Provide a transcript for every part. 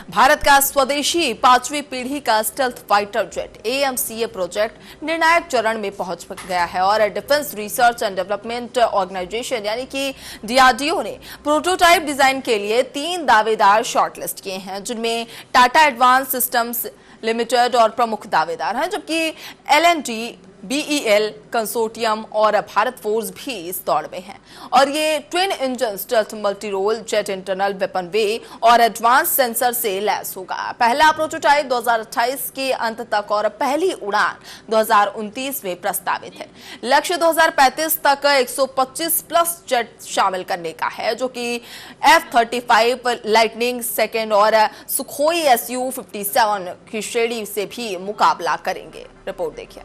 भारत का स्वदेशी 5वीं पीढ़ी का stealth fighter jet AMCA project निर्णायक चरण में पहुंच गया है और defence research and development organisation यानी कि DRDO ने प्रोटोटाइप डिजाइन के लिए 3 दावेदार शॉर्टलिस्ट किए हैं, जिनमें टाटा एडवांस सिस्टम्स लिमिटेड और प्रमुख दावेदार हैं, जबकि L&T, BEL कंसोर्टियम और भारत फोर्स भी इस दौड़ में हैं। और ये twin engine stealth multi role jet internal weapon bay और एडवांस सेंसर से लैस होगा। पहला प्रोटोटाइप 2028 के अंत तक और पहली उड़ान 2029 में प्रस्तावित है। लक्ष्य 2035 तक 125 प्लस जेट शामिल करने का है, जो कि F-35 लाइटनिंग सेकेंड और सुखोई Su-57 की श्रेणी से भी मुकाबला करेंगे। रिपोर्ट देखिए।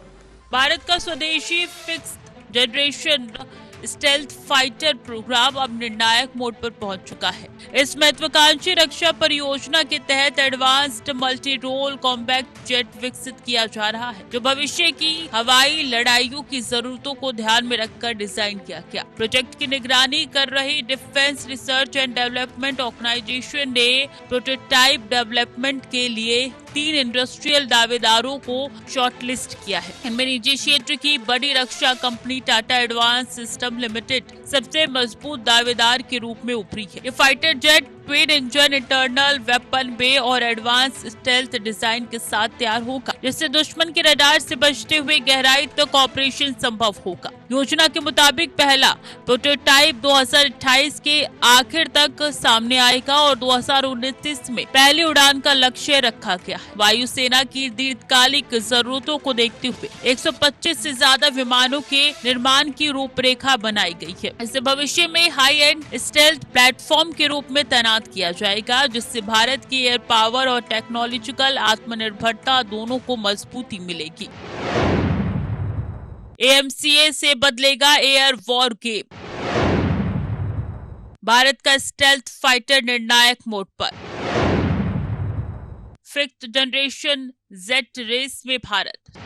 भारत का स्वदेशी fixed generation stealth fighter programme अब निर्णायक मोड पर पहुंच चुका है। इस महत्वाकांक्षी रक्षा परियोजना के तहत advanced multi role combat jet विकसित किया जा रहा है, जो भविष्य की हवाई लड़ाइयों की जरूरतों को ध्यान में रखकर डिजाइन किया गया। प्रोजेक्ट की निगरानी कर रही defence research and development organisation ने प्रोटोटाइप डेवलपमेंट के लिए 3 इंडस्ट्रियल दावेदारों को शॉर्टलिस्ट किया है। इनमें निजी क्षेत्र की बड़ी रक्षा company Tata advance system limited सबसे मजबूत दावेदार के रूप में उभरी है। ये fighter jet twin engine internal weapon bay और एडवांस स्टेल्थ डिजाइन के साथ तैयार होगा, जिससे दुश्मन के रडार से बचते हुए गहराई तक ऑपरेशन संभव होगा। योजना के मुताबिक पहला प्रोटोटाइप 2028 के आखिर तक सामने आएगा और 2029 में पहली उड़ान का लक्ष्य रखा गया है। वायुसेना की दीर्घकालिक जरूरतों को देखते हुए 125 से ज्यादा विमानों के निर्माण की रूपरेखा बनाई गई है। इसे भविष्य में हाई एंड स्टेल्थ प्लेटफॉर्म के रूप में तैनात किया जाएगा, जिससे भारत की एयर पावर और टेक्नोलॉजिकल आत्मनिर्भरता दोनों को मजबूती मिलेगी। AMCA से बदलेगा एयर वॉर गेम। भारत का स्टेल्थ फाइटर निर्णायक मोड पर। फिफ्थ जनरेशन जेट रेस में भारत।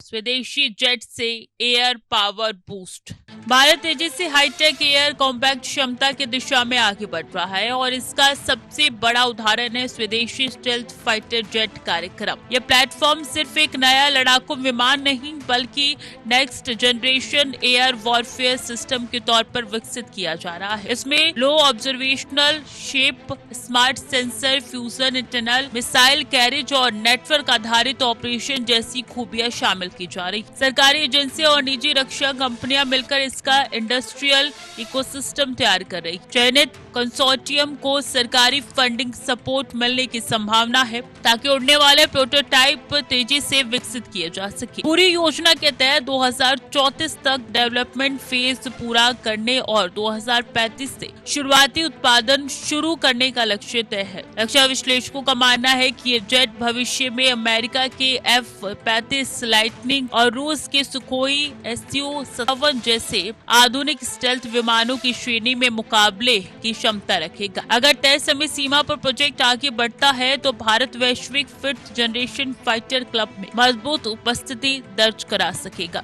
स्वदेशी जेट से एयर पावर बूस्ट। भारत तेजी से हाईटेक एयर कॉम्बैट क्षमता की दिशा में आगे बढ़ रहा है और इसका सबसे बड़ा उदाहरण है स्वदेशी स्टेल्थ फाइटर जेट कार्यक्रम। यह प्लेटफॉर्म सिर्फ एक नया लड़ाकू विमान नहीं, बल्कि next generation air warfare system के तौर पर विकसित किया जा रहा है। इसमें low observational shape, smart sensor, fusion internal, missile carriage और नेटवर्क आधारित ऑपरेशन जैसी खूबियां शामिल की जा रही। सरकारी एजेंसियां और निजी रक्षा कंपनियां मिलकर इसका इंडस्ट्रियल इकोसिस्टम तैयार कर रही। चयनित कंसोर्टियम को सरकारी फंडिंग सपोर्ट मिलने की संभावना है, ताकि उड़ने वाले प्रोटोटाइप तेजी से विकसित किए जा सके। पूरी योजना के तहत 2034 तक डेवलपमेंट फेज पूरा करने और 2035 से शुरुआती उत्पादन शुरू करने का लक्ष्य तय है। रक्षा विश्लेषकों का मानना है कि ये जेट भविष्य में अमेरिका के F-35 लाइटनिंग और रूस के सुखोई Su-57 जैसे आधुनिक स्टेल्थ विमानों की श्रेणी में मुकाबले की क्षमता रखेगा। अगर तय समय सीमा पर प्रोजेक्ट आगे बढ़ता है तो भारत वैश्विक फिफ्थ जनरेशन फाइटर क्लब में मजबूत उपस्थिति दर्ज करा सकेगा।